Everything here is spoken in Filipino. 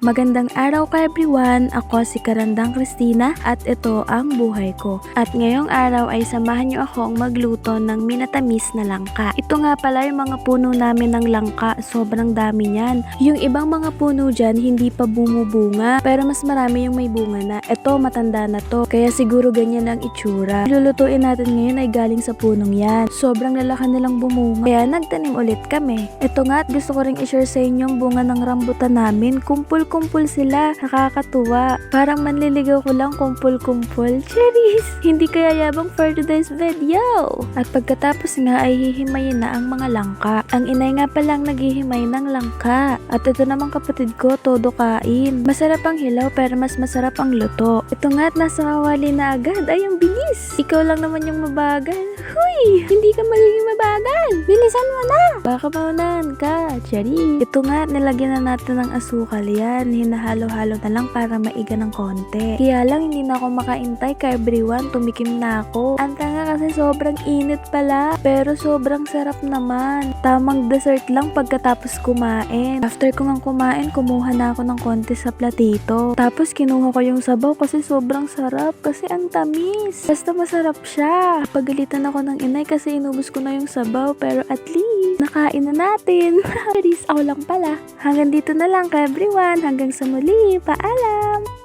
Magandang araw ka everyone! Ako si Karandang Christina at ito ang buhay ko. At ngayong araw ay samahan niyo akong magluto ng minatamis na langka. Ito nga pala yung mga puno namin ng langka, sobrang dami niyan. Yung ibang mga puno dyan hindi pa bumubunga, pero mas marami yung may bunga na. Ito matanda na to, kaya siguro ganyan ang itsura. Lulutuin natin ngayon ay galing sa punong yan. Sobrang lalaki nilang bumunga, kaya nagtanim ulit kami. Ito nga at gusto ko ring i-share sa inyo yung bunga ng rambutan namin. Kumpul sila, nakakatuwa. Parang manliligaw ko lang kumpul-kumpul. Cheris! Hindi kaya yabang for today's video. At pagkatapos nga ay hihimayin na ang mga langka. Ang inay nga palang naghihimay ng langka. At ito naman kapatid ko, todo kain. Masarap ang hilaw pero mas masarap ang luto. Ito nga at nasa kawali na agad. Ay, ang bilis! Ikaw lang naman yung mabagal. Huy! Hindi ka magiging mabagal! Bilisan mo na! Baka maunahan ka, Cheris. Ito nga, nilagyan na natin ng asukal yan. Hinahalo-halo na lang para maiga ng konti. Kaya lang hindi na ako makaintay ka everyone, tumikim na ako. Ang tanga kasi sobrang init pala, pero sobrang sarap naman. Tamang dessert lang pagkatapos kumain. After ko nga kumain, kumuha na ako ng konti sa platito. Tapos kinuha ko yung sabaw kasi sobrang sarap, kasi ang tamis. Basta masarap siya. Pagalitan ako ng inay kasi inubos ko na yung sabaw, pero at least nakain na natin. Charis, ako lang pala. Hanggang dito na lang ka everyone. Hanggang sa muli. Paalam!